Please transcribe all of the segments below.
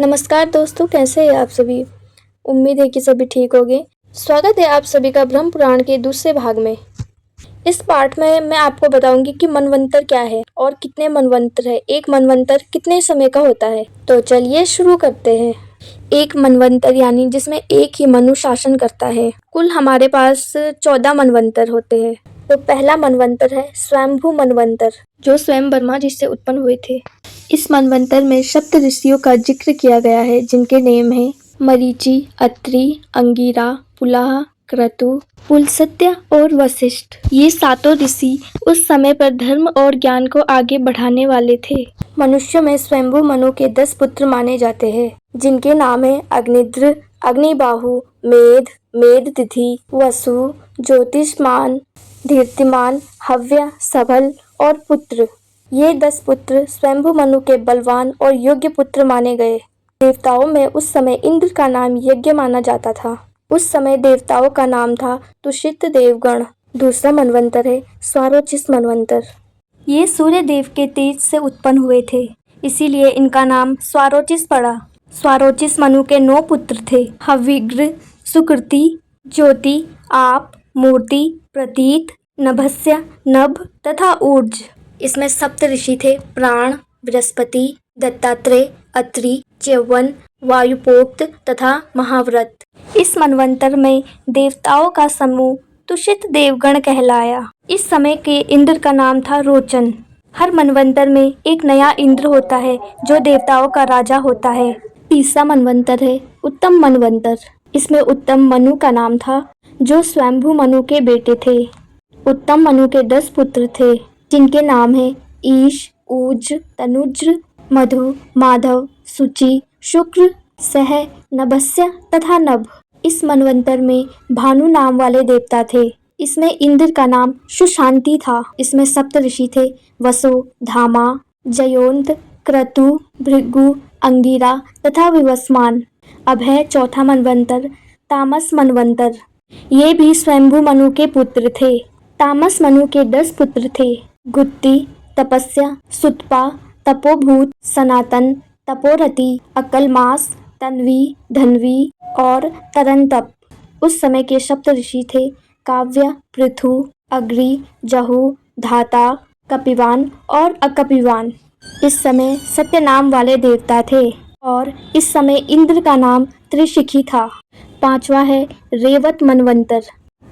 नमस्कार दोस्तों, कैसे हैं आप सभी। उम्मीद है कि सभी ठीक होंगे। स्वागत है आप सभी का ब्रह्म पुराण के दूसरे भाग में। इस पाठ में मैं आपको बताऊंगी कि मनवंतर क्या है और कितने मनवंतर है, एक मनवंतर कितने समय का होता है। तो चलिए शुरू करते हैं। एक मनवंतर यानी जिसमें एक ही मनु शासन करता है। कुल हमारे पास 14 मनवंतर होते हैं। तो पहला मनवंतर है स्वयंभू मनवंतर, जो स्वयं ब्रह्मा जी से उत्पन्न हुए थे। इस मनवंतर में सप्त ऋषियों का जिक्र किया गया है, जिनके नेम हैं मरीचि, अत्रि, अंगिरा, पुलाह, क्रतु, पुलस्त्य और वशिष्ठ। ये सातों ऋषि उस समय पर धर्म और ज्ञान को आगे बढ़ाने वाले थे। मनुष्य में स्वयंभू मनु के 10 पुत्र माने जाते हैं, जिनके नाम है अग्निद्र, अग्निबाहु, मेध, मेधतिथि, वसु, ज्योतिष्मान, धीर्तिमान, हव्य, सबल और पुत्र। ये 10 पुत्र स्वयंभू मनु के बलवान और योग्य पुत्र माने गए। देवताओं में उस समय इंद्र का नाम यज्ञ माना जाता था। उस समय देवताओं का नाम था तुषित देवगण। दूसरा मनवंतर है स्वारोचिष मनवंतर। ये सूर्य देव के तेज से उत्पन्न हुए थे, इसीलिए इनका नाम स्वारोचिष पड़ा। स्वारोचिष मनु के 9 पुत्र थे, हविग्र, सुकृति, ज्योति, आप, मूर्ति, प्रतीत, नभस्य, नभ तथा ऊर्ज। इसमें सप्त ऋषि थे, प्राण, बृहस्पति, दत्तात्रेय, अत्रि, च्यवन, वायुपोक्त तथा महाव्रत। इस मनवंतर में देवताओं का समूह तुषित देवगण कहलाया। इस समय के इंद्र का नाम था रोचन। हर मनवंतर में एक नया इंद्र होता है, जो देवताओं का राजा होता है। तीसरा मनवंतर है उत्तम मनवंतर। इसमें उत्तम मनु का नाम था, जो स्वयंभू मनु के बेटे थे। उत्तम मनु के 10 पुत्र थे, जिनके नाम है ईश, ऊज, तनुज्र, मधु, माधव, सुचि, शुक्र, सह, नभस्य तथा नभ। इस मनवंतर में भानु नाम वाले देवता थे। इसमें इंद्र का नाम सुशांति था। इसमें सप्त ऋषि थे, वसु, धामा, जयोंत, क्रतु, भृगु, अंगिरा तथा विवस्वान। अब है चौथा मनवंतर तामस मनवंतर। ये भी स्वयंभू मनु के पुत्र थे। तामस मनु के 10 पुत्र थे, गुत्ति, तपस्या, सुतपा, तपोभूत, सनातन, तपोरति, अकलमास, तन्वी, धन्वी और तरंतप। उस समय के सप्त ऋषि थे, काव्य, पृथु, अग्रि, जहु, धाता, कपिवान और अकपिवान। इस समय सत्य नाम वाले देवता थे और इस समय इंद्र का नाम त्रिशिखी था। पांचवा है रेवत मनवंतर।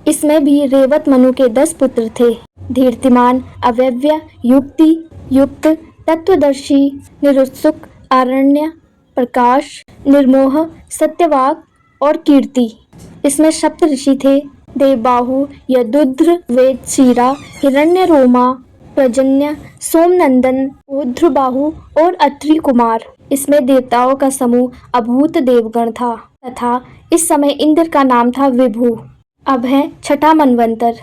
इसमें भी रेवत मनु के 10 पुत्र थे, धीर्तिमान, अव्यव्य, युक्ति, युक्त, तत्वदर्शी, निरुत्सुक, आरण्य, प्रकाश, निर्मोह, सत्यवाक और कीर्ति। इसमें सप्त ऋषि थे, देवबाहु, यदुद्र, वेदशीरा, हिरण्य रोमा, प्रजन्य, सोमनंदन, ऊर्ध्वबाहु और अत्रि कुमार। इसमें देवताओं का समूह अभूत देवगण था तथा इस समय इंद्र का नाम था विभु। अब है छठा मनवंतर,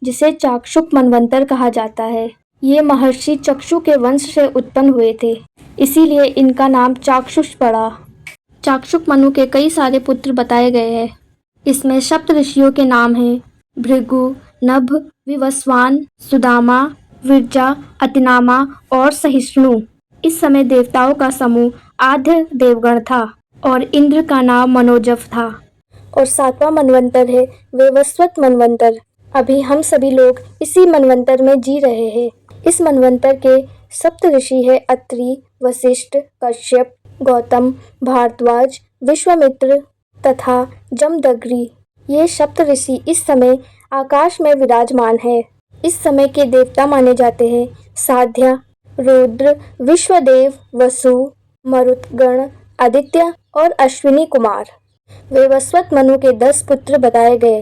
जिसे चाक्षुक मनवंतर कहा जाता है। ये महर्षि चक्षु के वंश से उत्पन्न हुए थे, इसीलिए इनका नाम चाक्षुष पड़ा। चाक्षुक मनु के कई सारे पुत्र बताए गए हैं। इसमें सप्त ऋषियों के नाम हैं भृगु, नभ, विवस्वान, सुदामा, विरजा, अतिनामा और सहिष्णु। इस समय देवताओं का समूह आद्य देवगण था और इंद्र का नाम मनोजव था। और 7वां मनवंतर है वैवस्वत मनवंतर। अभी हम सभी लोग इसी मनवंतर में जी रहे हैं। इस मनवंतर के सप्त ऋषि है अत्रि, वशिष्ठ, कश्यप, गौतम, भारद्वाज, विश्वामित्र तथा जमदग्नि। ये सप्त ऋषि इस समय आकाश में विराजमान है। इस समय के देवता माने जाते हैं साध्य, रुद्र, विश्वदेव, वसु, मरुतगण, आदित्य और अश्विनी कुमार। वैवस्वत मनु के 10 पुत्र बताए गए।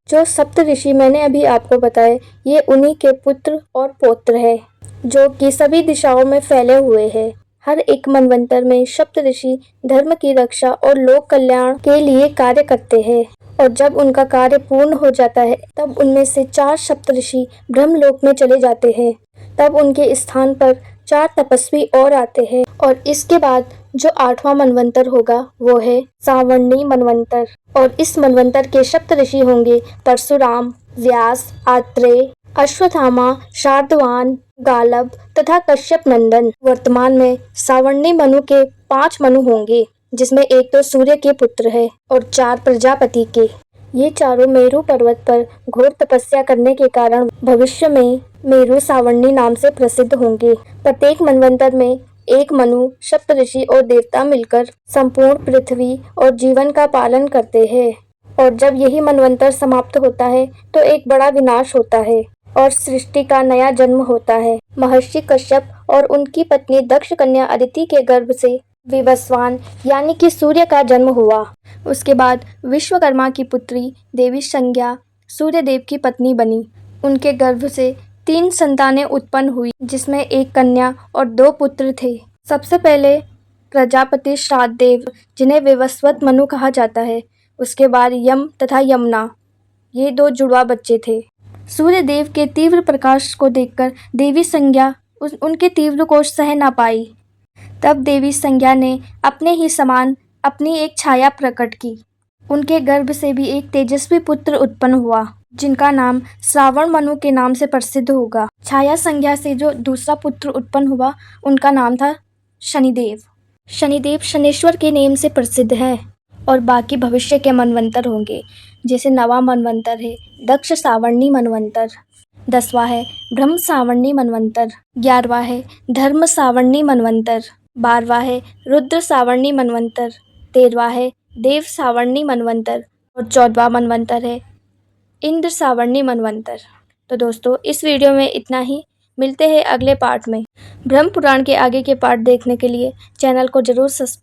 जो सप्त ऋषि मैंने अभी आपको बताए, ये उन्हीं के पुत्र और पौत्र है, जो कि सभी दिशाओं में फैले हुए हैं। हर एक मनवंतर में सप्त ऋषि धर्म की रक्षा और लोक कल्याण के लिए कार्य करते हैं और जब उनका कार्य पूर्ण हो जाता है, तब उनमें से 4 सप्तऋषि ब्रह्मलोक में चले जाते हैं। तब उनके स्थान पर 4 तपस्वी और आते हैं और इसके बाद जो 8वां मनवंतर होगा वो है सावर्णी मनवंतर। और इस मनवंतर के सप्तऋषि होंगे परशुराम, व्यास, आत्रेय, अश्वत्थामा, शार्दूल, गालब तथा कश्यप नंदन। वर्तमान में सावर्णी मनु के 5 मनु होंगे, जिसमें एक तो सूर्य के पुत्र है और 4 प्रजापति के। ये चारों मेरु पर्वत पर घोर तपस्या करने के कारण भविष्य में मेरु सावर्णी नाम से प्रसिद्ध होंगे। प्रत्येक मनवंतर में एक मनु, सप्तऋषि और देवता मिलकर संपूर्ण पृथ्वी और जीवन का पालन करते हैं। और जब यही मनवंतर समाप्त होता है तो एक बड़ा विनाश होता है और सृष्टि का नया जन्म होता है। महर्षि कश्यप और उनकी पत्नी दक्ष कन्या अदिति के गर्भ से विवस्वान यानी कि सूर्य का जन्म हुआ। उसके बाद विश्वकर्मा की पुत्री देवी संज्ञा सूर्य देव की पत्नी बनी। उनके गर्भ से 3 संतानें उत्पन्न हुई, जिसमें एक कन्या और 2 पुत्र थे। सबसे पहले प्रजापति श्राद्ध देव, जिन्हें विवस्वत मनु कहा जाता है। उसके बाद यम तथा यमुना, ये 2 जुड़वा बच्चे थे। सूर्य देव के तीव्र प्रकाश को देखकर देवी संज्ञा उनके तीव्र को सह ना पाई। तब देवी संज्ञा ने अपने ही समान अपनी एक छाया प्रकट की। उनके गर्भ से भी एक तेजस्वी पुत्र उत्पन्न हुआ, जिनका नाम श्रावण मनु के नाम से प्रसिद्ध होगा। छाया संज्ञा से जो दूसरा पुत्र उत्पन्न हुआ, उनका नाम था शनिदेव। शनिदेव शनेश्वर के नेम से प्रसिद्ध है। और बाकी भविष्य के मनवंतर होंगे, जैसे 9वां मनवंतर है दक्ष सावर्णी मनवंतर, 10वां है ब्रह्म सावर्णी मनवंतर, 11वां है धर्म सावर्णी मनवंतर, 12वां है रुद्र सावर्णी मनवंतर, 13वां है देव सावर्णी मनवंतर और 14वां मनवंतर है इंद्र सावर्णी मनवंतर। तो दोस्तों, इस वीडियो में इतना ही। मिलते हैं अगले पार्ट में। ब्रह्म पुराण के आगे के पार्ट देखने के लिए चैनल को जरूर सब्सक्राइब